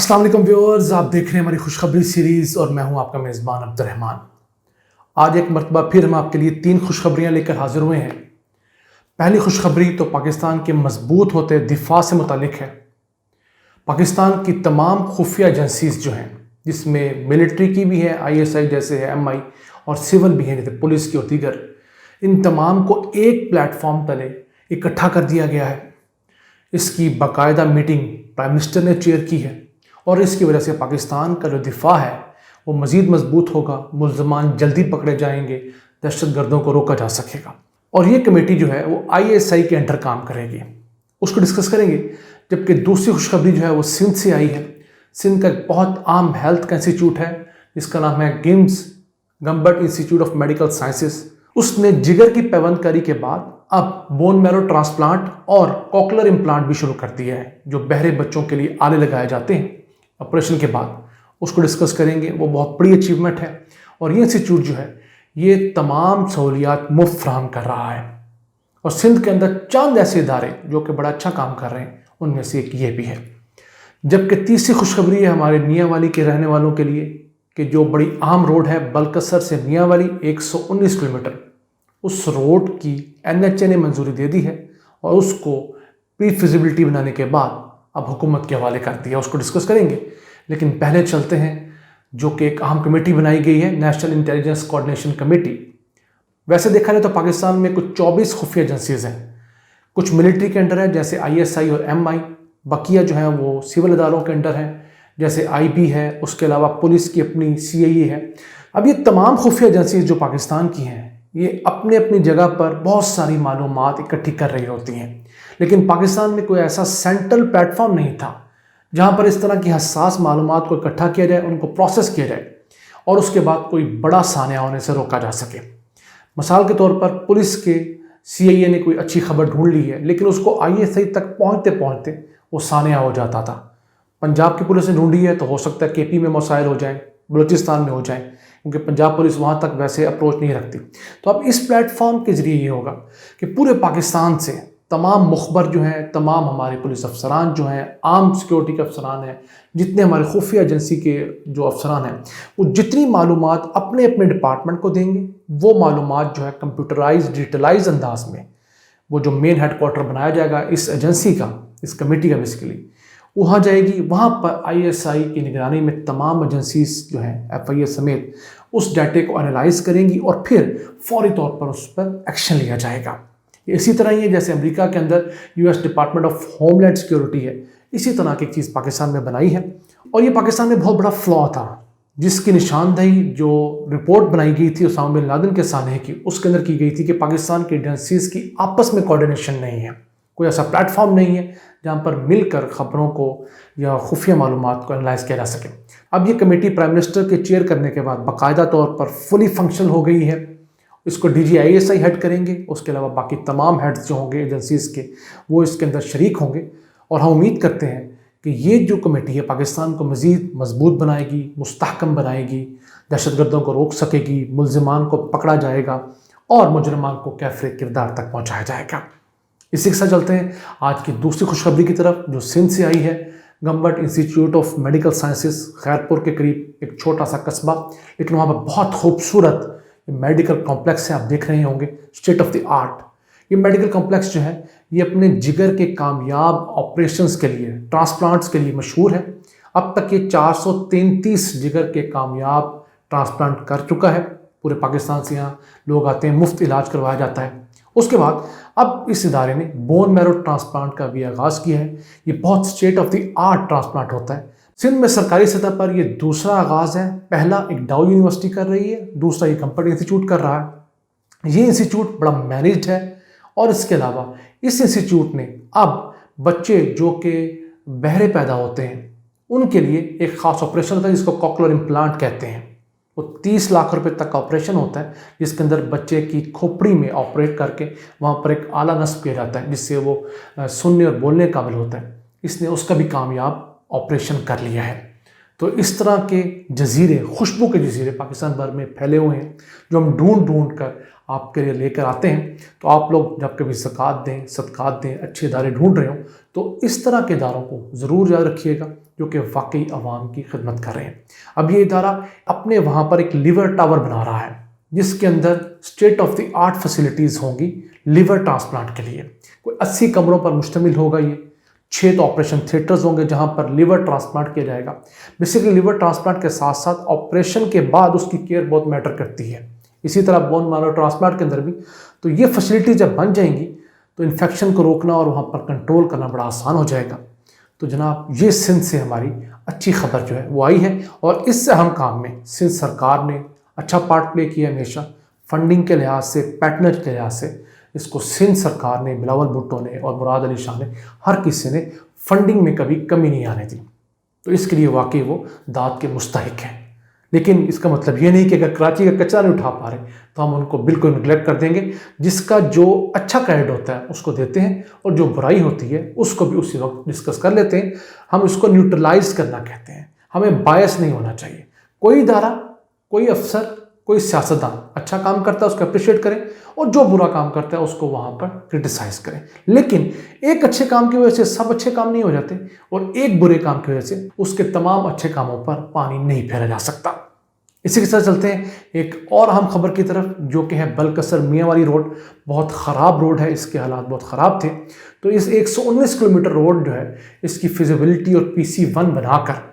अस्सलाम वालेकुम व्यूअर्स, आप देख रहे हैं हमारी खुशखबरी सीरीज़ और मैं हूं आपका मेज़बान अब्दुर्रहमान। आज एक मरतबा फिर हम आपके लिए 3 खुशखबरियां लेकर हाजिर हुए हैं। पहली खुशखबरी तो पाकिस्तान के मजबूत होते दिफा से मुतालिक है। पाकिस्तान की तमाम खुफिया एजेंसीज जो हैं, जिसमें मिलिट्री की भी है, ISI जैसे है, MI, और सिविल भी हैं जैसे पुलिस की और दीगर, इन तमाम को एक प्लेटफॉर्म तले इकट्ठा कर दिया गया है। इसकी बाकायदा मीटिंग प्राइम मिनिस्टर ने चेयर की है और इसकी वजह से पाकिस्तान का जो दिफा है वो मज़ीद मजबूत होगा, मुल्ज़मान जल्दी पकड़े जाएंगे, दहशतगर्दों को रोका जा सकेगा। और ये कमेटी जो है वो ISI के अंडर काम करेगी, उसको डिस्कस करेंगे। जबकि दूसरी खुशखबरी जो है वो सिंध से आई है। सिंध का एक बहुत आम हेल्थ का इंस्टीट्यूट है जिसका नाम है गिम्स, गम्बट इंस्टीट्यूट ऑफ मेडिकल साइंसेस। उसने जिगर की पैबंदकारी के बाद अब बोन मैरो ट्रांसप्लांट और कॉकलर इम्प्लांट भी शुरू कर दिया है, जो बहरे बच्चों के लिए आले लगाए जाते हैं ऑपरेशन के बाद। उसको डिस्कस करेंगे, वो बहुत बड़ी अचीवमेंट है। और ये इंस्टीट्यूट जो है ये तमाम सहूलियात मुफ्त फ्राहम कर रहा है। और सिंध के अंदर चंद ऐसे इदारे जो कि बड़ा अच्छा काम कर रहे हैं, उनमें से एक ये भी है। जबकि तीसरी खुशखबरी है हमारे मियांवाली के रहने वालों के लिए कि जो बड़ी आम रोड है बलकसर से मियांवाली 119 किलोमीटर, उस रोड की NHA ने मंजूरी दे दी है और उसको प्री फिजिबिलिटी बनाने के बाद अब हुकूमत के हवाले कर दिया। उसको डिस्कस करेंगे, लेकिन पहले चलते हैं जो कि एक अहम कमेटी बनाई गई है, नेशनल इंटेलिजेंस कोऑर्डिनेशन कमेटी। वैसे देखा जाए तो पाकिस्तान में कुछ 24 खुफिया एजेंसीज हैं। कुछ मिलिट्री के अंडर है जैसे ISI और MI, बकिया जो है वो सिविल अदालों के अंडर हैं जैसे IB है, उसके अलावा पुलिस की अपनी CIA है। अब ये तमाम खुफिया एजेंसीज जो पाकिस्तान की हैं ये अपने अपनी जगह पर बहुत सारी मालूमात इकट्ठी कर रही होती हैं, लेकिन पाकिस्तान में कोई ऐसा सेंट्रल प्लेटफॉर्म नहीं था जहां पर इस तरह की हसास मालूमात को इकट्ठा किया जाए, उनको प्रोसेस किया जाए और उसके बाद कोई बड़ा सानिया होने से रोका जा सके। मिसाल के तौर पर पुलिस के CIA ने कोई अच्छी खबर ढूंढ ली है, लेकिन उसको ISI तक पहुंचते पहुंचते वो सानिया हो जाता था। पंजाब की पुलिस ने ढूंढी है तो हो सकता है KP में मसाइल हो जाएं, बलूचिस्तान में हो जाएं, क्योंकि पंजाब पुलिस वहाँ तक वैसे अप्रोच नहीं रखती। तो अब इस प्लेटफॉर्म के ज़रिए ये होगा कि पूरे पाकिस्तान से तमाम मुखबर जो हैं, तमाम हमारे पुलिस अफसरान जो हैं, आर्म सिक्योरिटी के अफसरान हैं, जितने हमारे खुफिया एजेंसी के जो अफसरान हैं, वो जितनी मालूमात अपने अपने डिपार्टमेंट को देंगे, वो मालूमात जो है कंप्यूटराइज डिजिटलाइज अंदाज में वो जो मेन हेडक्वार्टर बनाया जाएगा इस एजेंसी का, इस कमेटी का बेसिकली, वहाँ जाएगी। वहाँ पर ISI की निगरानी में तमाम एजेंसीज जो हैं FIA समेत उस डाटे को एनालाइज करेंगी और फिर फौरी तौर पर उस पर एक्शन लिया जाएगा। इसी तरह ही है जैसे अमेरिका के अंदर US department of homeland security है, इसी तरह की चीज़ पाकिस्तान में बनाई है। और ये पाकिस्तान में बहुत बड़ा फ्लॉ था जिसकी निशानदेही जो रिपोर्ट बनाई गई थी उसामा बिन लादेन के सानहे की, उसके अंदर की गई थी कि पाकिस्तान की एजेंसीज की आपस में कोऑर्डिनेशन नहीं है, कोई ऐसा प्लेटफॉर्म नहीं है जहाँ पर मिलकर ख़बरों को या खुफिया मालूमात को एनालाइज किया जा सके। अब ये कमेटी प्राइम मिनिस्टर के चेयर करने के बाद बाकायदा तौर पर फुली फंक्शनल हो गई है। इसको DG ISI हेड करेंगे, उसके अलावा बाकी तमाम हेड्स जो होंगे एजेंसीज के वो इसके अंदर शरीक होंगे। और हम उम्मीद करते हैं कि ये जो कमेटी है पाकिस्तान को मज़ीद मजबूत बनाएगी, मुस्तहकम बनाएगी, दहशतगर्दों को रोक सकेगी, मुल्ज़िमान को पकड़ा जाएगा और मुजरमान को कैफ़े किरदार तक पहुँचाया जाएगा। इसी के साथ चलते हैं आज की दूसरी खुशखबरी की तरफ जो सिंध से आई है। Gambat institute of medical sciences, Khairpur के करीब एक छोटा सा कस्बा, लेकिन वहाँ पर बहुत खूबसूरत मेडिकल कॉम्प्लेक्स है। आप देख रहे होंगे स्टेट ऑफ द आर्ट। ये मेडिकल कॉम्प्लेक्स जो है ये अपने जिगर के कामयाब ऑपरेशंस के लिए, ट्रांसप्लांट्स के लिए मशहूर है। अब तक ये 433 जिगर के कामयाब ट्रांसप्लांट कर चुका है। पूरे पाकिस्तान से यहाँ लोग आते हैं, मुफ्त इलाज करवाया जाता है। उसके बाद अब इस इदारे ने बोन मैरो ट्रांसप्लांट का भी आगाज़ किया है। ये बहुत state of the art transplant होता है। सिंध में सरकारी सतह पर ये दूसरा आगाज़ है। पहला एक डाउ यूनिवर्सिटी कर रही है, दूसरा ये गम्बट इंस्टीट्यूट कर रहा है। ये इंस्टीट्यूट बड़ा मैनेज्ड है और इसके अलावा इस इंस्टीट्यूट ने अब बच्चे जो कि बहरे पैदा होते हैं उनके लिए एक ख़ास ऑपरेशन होता है जिसको कॉकलर इम्प्लांट कहते हैं। वो 30 लाख रुपए तक का ऑपरेशन होता है जिसके अंदर बच्चे की खोपड़ी में ऑपरेट करके वहाँ पर एक आला नस्ब किया जाता है जिससे वो सुनने और बोलने काबिल होता है। इसने उसका भी कामयाब ऑपरेशन कर लिया है। तो इस तरह के जजीरे, खुशबू के जजीरे पाकिस्तान भर में फैले हुए हैं जो हम ढूंढ ढूंढ कर आपके लिए लेकर आते हैं। तो आप लोग जब कभी ज़कात दें, सदक़ात दें, अच्छे इदारे ढूंढ रहे हो तो इस तरह के इदारों को ज़रूर याद रखिएगा जो कि वाकई आवाम की खिदमत कर रहे हैं। अब ये इदारा अपने वहाँ पर एक लिवर टावर बना रहा है जिसके अंदर state of the art facilities होंगी लिवर ट्रांसप्लांट के लिए। कोई 80 कमरों पर मुश्तमिल होगा ये। 6 तो ऑपरेशन थिएटर्स होंगे जहां पर लिवर ट्रांसप्लांट किया जाएगा। बेसिकली लिवर ट्रांसप्लांट के साथ साथ ऑपरेशन के बाद उसकी केयर बहुत मैटर करती है। इसी तरह बोन मैरो ट्रांसप्लांट के अंदर भी। तो ये फैसिलिटी जब बन जाएंगी तो इन्फेक्शन को रोकना और वहाँ पर कंट्रोल करना बड़ा आसान हो जाएगा। तो जनाब ये सिंध से हमारी अच्छी खबर जो है वो आई है और इससे अहम काम में सिंध सरकार ने अच्छा पार्ट प्ले किया हमेशा। फंडिंग के लिहाज से, पैटर्नेज के लिहाज से इसको सिंध सरकार ने, बिलावल भुट्टो ने और मुराद अली शाह ने, हर किसी ने फंडिंग में कभी कमी नहीं आने दी। तो इसके लिए वाकई वो दाद के मुस्तहिक हैं। लेकिन इसका मतलब ये नहीं कि अगर कराची का कचरा नहीं उठा पा रहे तो हम उनको बिल्कुल निगलेक्ट कर देंगे। जिसका जो अच्छा क्रेडिट होता है उसको देते हैं और जो बुराई होती है उसको भी उसी वक्त डिस्कस कर लेते हैं। हम इसको न्यूट्रलाइज करना कहते हैं। हमें बायस नहीं होना चाहिए। कोई इदारा, कोई अफसर, कोई सियासतदान अच्छा काम करता है उसको अप्रिशिएट करें और जो बुरा काम करता है उसको वहाँ पर क्रिटिसाइज करें। लेकिन एक अच्छे काम की वजह से सब अच्छे काम नहीं हो जाते और एक बुरे काम की वजह से उसके तमाम अच्छे कामों पर पानी नहीं फेरा जा सकता। इसी के साथ चलते हैं एक और अहम खबर की तरफ जो कि है बलकसर मियाँ वाली रोड। बहुत ख़राब रोड है, इसके हालात बहुत ख़राब थे। तो इस 119 किलोमीटर रोड जो है इसकी फिजिबिलिटी और PC1 बनाकर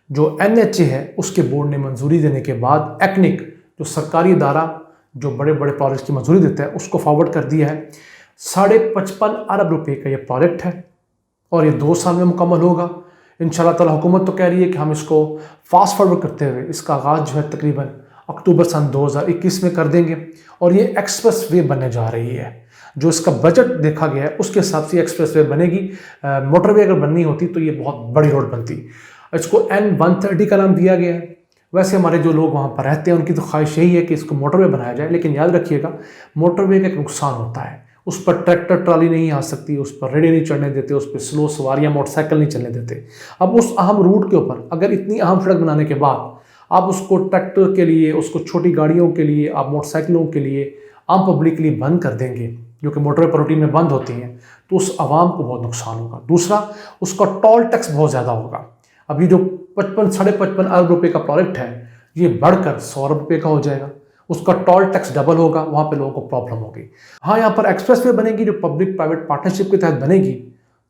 जो NHA है उसके बोर्ड ने मंजूरी देने के बाद एक्निक जो सरकारी इदारा जो बड़े बड़े प्रोजेक्ट की मंजूरी देता है उसको फॉरवर्ड कर दिया है। 55.5 अरब रुपए का ये प्रोजेक्ट है और ये 2 साल में मुकम्मल होगा इंशाल्लाह ताला। हुकूमत तो कह रही है कि हम इसको फास्ट फॉरवर्ड करते हुए इसका आगाज़ जो है तकरीबन अक्टूबर सन 2021 में कर देंगे और ये एक्सप्रेस वे बनने जा रही है। जो इसका बजट देखा गया है उसके हिसाब से एक्सप्रेस वे बनेगी। मोटरवे अगर बननी होती तो ये बहुत बड़ी रोड बनती। इसको N130 का नाम दिया गया है। वैसे हमारे जो लोग वहाँ पर रहते हैं उनकी तो ख्वाहिश यही है कि इसको मोटरवे बनाया जाए। लेकिन याद रखिएगा मोटरवे का एक नुकसान होता है, उस पर ट्रैक्टर ट्राली नहीं आ सकती, उस पर रेडी नहीं चढ़ने देते, उस पर स्लो सवारियाँ मोटरसाइकिल नहीं चलने देते। अब उस अहम रूट के ऊपर अगर इतनी अहम सड़क बनाने के बाद आप उसको ट्रैक्टर के लिए, उसको छोटी गाड़ियों के लिए, आप मोटरसाइकिलों के लिए, आम पब्लिक के लिए बंद कर देंगे जो कि मोटरवे पर रूटीन में बंद होती हैं तो उस आवाम को बहुत नुकसान होगा। दूसरा, उसका टोल टैक्स बहुत ज़्यादा होगा। अभी जो 55-55 अरब रुपए का प्रोजेक्ट है ये बढ़कर 100 अरब रुपए का हो जाएगा। उसका टोल टैक्स डबल होगा, वहाँ पे लोगों को प्रॉब्लम होगी। हाँ, यहाँ पर एक्सप्रेस वे बनेगी जो पब्लिक प्राइवेट पार्टनरशिप के तहत बनेगी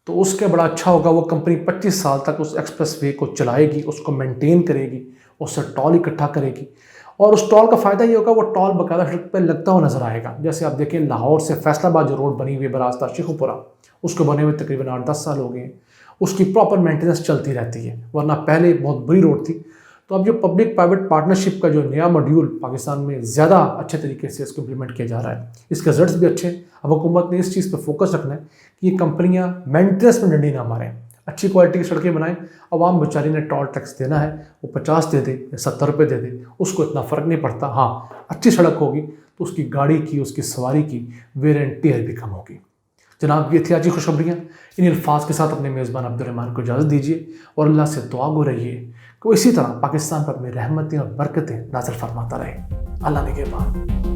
तो उसके बड़ा अच्छा होगा। वो कंपनी 25 साल तक उस एक्सप्रेस वे को चलाएगी, उसको मेंटेन करेगी, उससे टोल इकट्ठा करेगी और उस टोल का फ़ायदा ये होगा वो टोल बाकायदा सड़क पर लगता हुआ नजर आएगा। जैसे आप देखें लाहौर से फैसलाबाद जो रोड बनी हुई है बरास्ता शेखुपुरा, उसको बने हुए तकरीबन 8-10 साल हो गए। उसकी प्रॉपर मेंटेनेंस चलती रहती है, वरना पहले बहुत बुरी रोड थी। तो अब जो पब्लिक प्राइवेट पार्टनरशिप का जो नया मॉड्यूल पाकिस्तान में ज़्यादा अच्छे तरीके से इसको इम्प्लीमेंट किया जा रहा है, इसके रिजल्ट्स भी अच्छे हैं। अब हुकूमत ने इस चीज़ पर फोकस रखना है कि ये कंपनियां मेंटेनेंस में डंडी ना मारें, अच्छी क्वालिटी की सड़कें बनाएं। अवाम बेचारी ने टोल टैक्स देना है, वो 50 दे दे या 70 रुपये दे दे, उसको इतना फ़र्क नहीं पड़ता। हाँ, अच्छी सड़क होगी तो उसकी गाड़ी की, उसकी सवारी की वेयर एंड टेयर भी कम होगी। जनाब ये थी आज की खुशखबरियाँ। इन अल्फाज के साथ अपने मेज़बान अब्दुर्रहमान को इजाज़त दीजिए और अल्लाह से दुआ गो रहिए कि वो इसी तरह पाकिस्तान पर अपनी रहमतें और बरकतें नाज़िल फरमाता रहे। अल्लाह निगहबान।